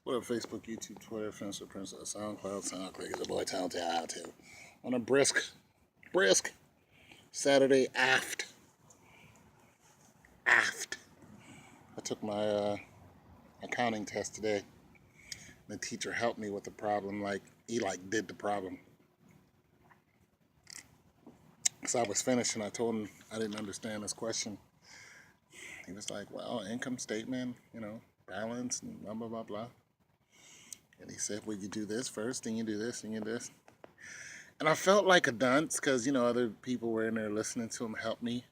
What up, Facebook, YouTube, Twitter, Finster, Princess, SoundCloud, it's your boy Talented out too. On a brisk Saturday aft. I took my accounting test today. The teacher helped me with the problem, he did the problem. So I was finished and I told him I didn't understand this question. He was like, well, income statement, balance and blah, blah, blah, blah. And he said, well, you do this first, then you do this, and you do this. And I felt like a dunce because, other people were in there listening to him help me.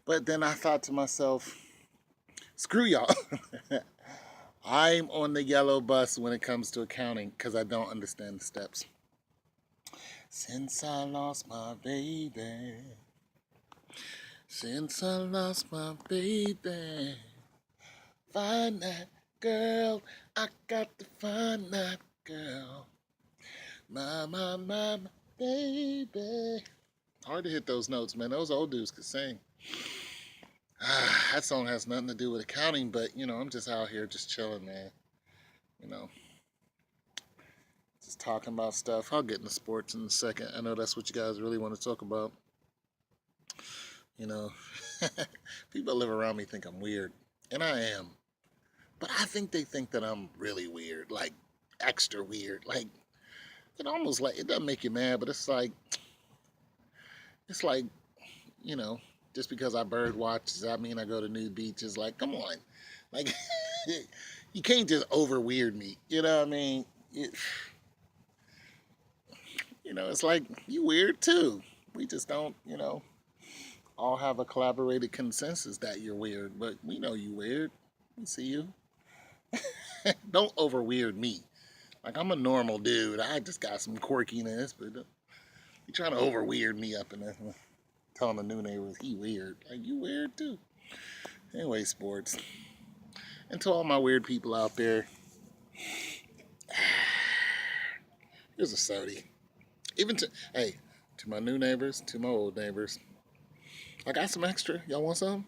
But then I thought to myself, screw y'all. I'm on the yellow bus when it comes to accounting because I don't understand the steps. Since I lost my baby, find that girl, I got to find that girl. My baby. Hard to hit those notes, man. Those old dudes could sing. That song has nothing to do with accounting, but, I'm just out here just chilling, man. Just talking about stuff. I'll get into sports in a second. I know that's what you guys really want to talk about. People that live around me think I'm weird, and I am. But I think they think that I'm really weird, like extra weird. Like, almost like, it doesn't make you mad, but it's like, you know, just because I bird watch, does that mean I go to nude beaches? Like, come on. Like, you can't just over weird me. You know what I mean? It's like, you weird too. We just don't, all have a collaborated consensus that you're weird, but we know you weird. We see you. Don't over weird me. Like, I'm a normal dude. I just got some quirkiness, but you trying to over weird me up in there. Telling the new neighbors he weird. Like, you weird too. Anyway, sports. And to all my weird people out there, here's a sody. To my new neighbors, to my old neighbors, I got some extra. Y'all want some?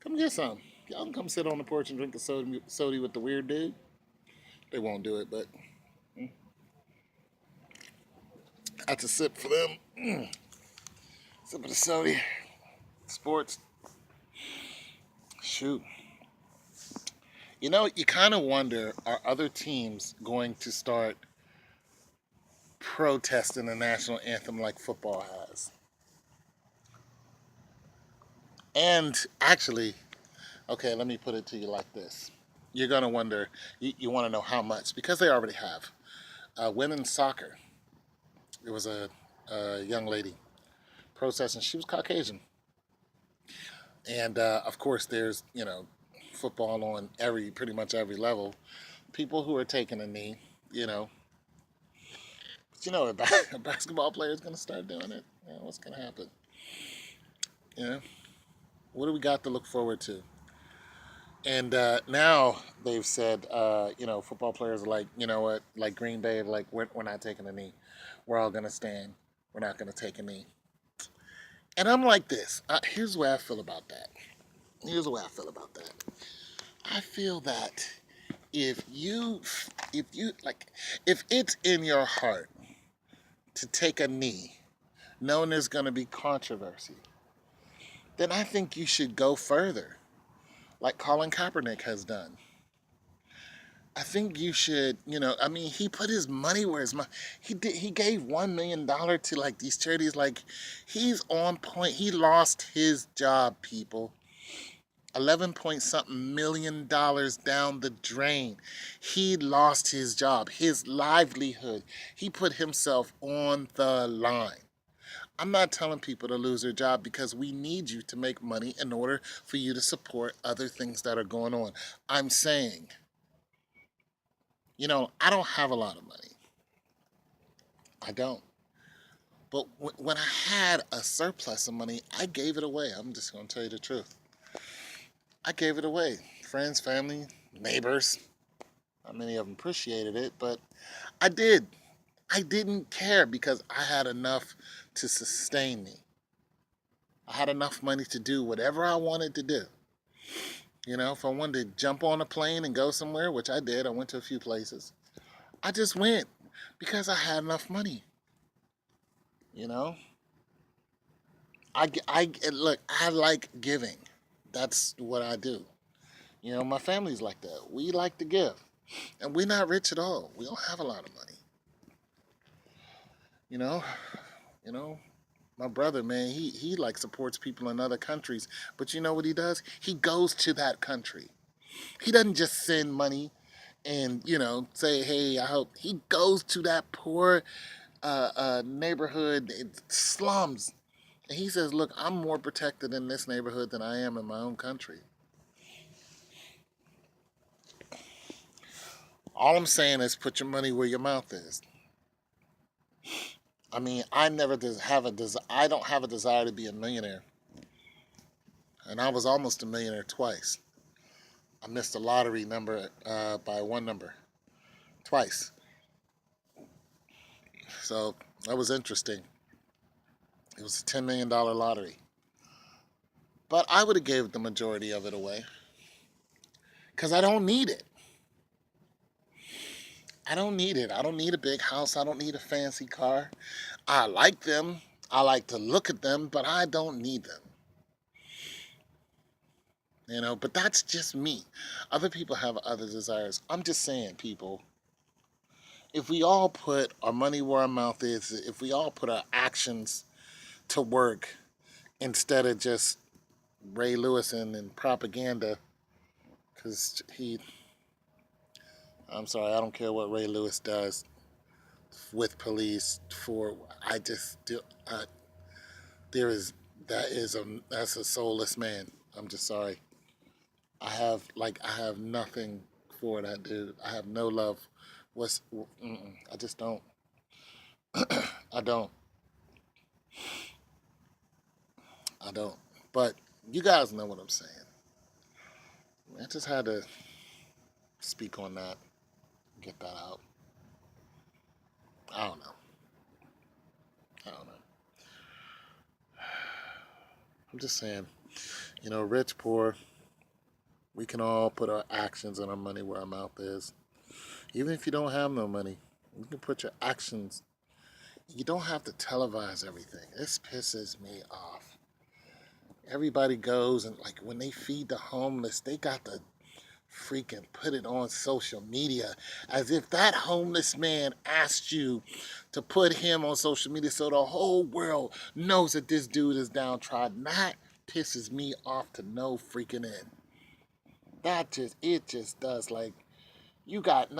Come get some. Y'all can come sit on the porch and drink a soda with the weird dude. They won't do it, but that's a sip for them. Sip of the soda. Sports. Shoot. You kind of wonder, are other teams going to start protesting the national anthem like football has? And actually, okay, let me put it to you like this. You're going to wonder, you want to know how much, because they already have. Women's soccer, there was a young lady protesting. She was Caucasian. And of course, there's, football on pretty much every level. People who are taking a knee, But a basketball player is going to start doing it. What's going to happen? What do we got to look forward to? And now they've said, football players are like, you know what, like Green Bay, like, we're not taking a knee. We're all going to stand. We're not going to take a knee. And I'm like this. Here's the way I feel about that. I feel that if it's in your heart to take a knee, knowing there's going to be controversy, then I think you should go further, like Colin Kaepernick has done. I think you should, he put his money where his mouth. He gave $1 million to like these charities. Like, he's on point. He lost his job, people. 11 point something million dollars down the drain. He lost his job, his livelihood. He put himself on the line. I'm not telling people to lose their job because we need you to make money in order for you to support other things that are going on. I'm saying, I don't have a lot of money. I don't. But when I had a surplus of money, I gave it away. I'm just going to tell you the truth. I gave it away. Friends, family, neighbors. Not many of them appreciated it, but I did. I didn't care because I had enough to sustain me. I had enough money to do whatever I wanted to do. If I wanted to jump on a plane and go somewhere, which I did, I went to a few places. I just went because I had enough money. You know, look. I like giving. That's what I do. My family's like that. We like to give, and we're not rich at all. We don't have a lot of money. You know, you know. My brother, man, he like supports people in other countries, but you know what he does? He goes to that country. He doesn't just send money and say, hey, I hope. He goes to that poor neighborhood slums, and he says, look, I'm more protected in this neighborhood than I am in my own country. All I'm saying is put your money where your mouth is. I mean, I never have I don't have a desire to be a millionaire, and I was almost a millionaire twice. I missed the lottery number by one number twice, so that was interesting. It was a $10 million lottery, but I would have gave the majority of it away because I don't need it. I don't need it. I don't need a big house. I don't need a fancy car. I like them. I like to look at them, but I don't need them. But that's just me. Other people have other desires. I'm just saying, people, if we all put our money where our mouth is, if we all put our actions to work instead of just Ray Lewis and propaganda, because I'm sorry, I don't care what Ray Lewis does with police for, I just, there is, that's a soulless man. I'm just sorry. I have nothing for that dude. I have no love. I just don't. I don't. I don't. But you guys know what I'm saying. I just had to speak on that, get that out. I don't know. I don't know. I'm just saying, rich, poor, we can all put our actions and our money where our mouth is. Even if you don't have no money, you can put your actions. You don't have to televise everything. This pisses me off. Everybody goes and, like, when they feed the homeless, they got to freaking put it on social media as if that homeless man asked you to put him on social media so the whole world knows that this dude is downtrodden. That pisses me off to no freaking end. It just does. Like, you got you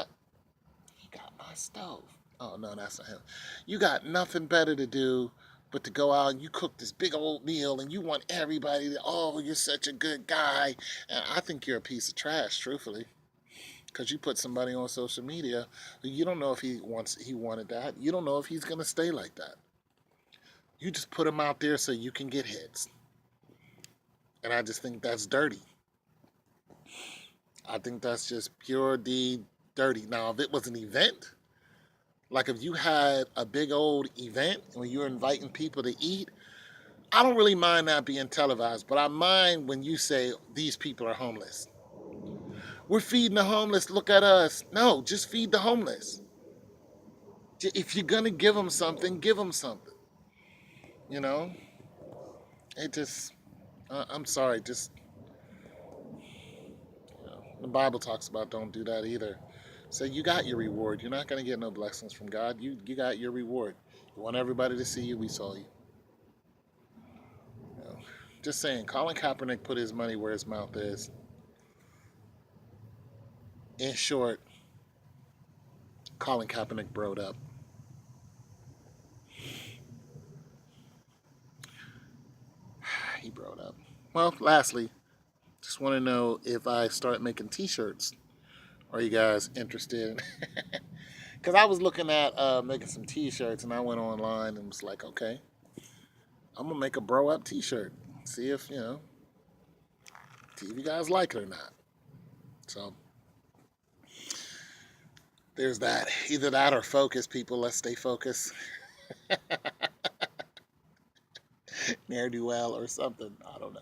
got my stove. Oh no, that's not him. You got nothing better to do but to go out and you cook this big old meal and you want everybody to, oh, you're such a good guy. And I think you're a piece of trash, truthfully, because you put somebody on social media. You don't know if he wanted that. You don't know if he's gonna stay like that. You just put him out there so you can get hits, and I just think that's dirty. I think that's just pure D dirty. Now, if it was an event, like if you had a big old event when you're inviting people to eat, I don't really mind that being televised, but I mind when you say these people are homeless. We're feeding the homeless. Look at us. No, just feed the homeless. If you're gonna give them something, give them something. You know, it just. I'm sorry. Just the Bible talks about don't do that either. So you got your reward. You're not gonna get no blessings from God. You got your reward. You want everybody to see you. We saw you. You know, just saying. Colin Kaepernick put his money where his mouth is. In short, Colin Kaepernick broed up. He broed up. Well, lastly, just want to know if I start making T-shirts. Are you guys interested? Because I was looking at making some T-shirts, and I went online and was like, okay, I'm gonna make a bro up T-shirt. See if see if you guys like it or not. So there's that. Either that or focus, people. Let's stay focused. Ne'er do well or something. I don't know.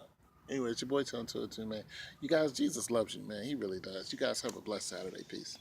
Anyway, it's your boy Tone to it too, man. You guys, Jesus loves you, man. He really does. You guys have a blessed Saturday. Peace.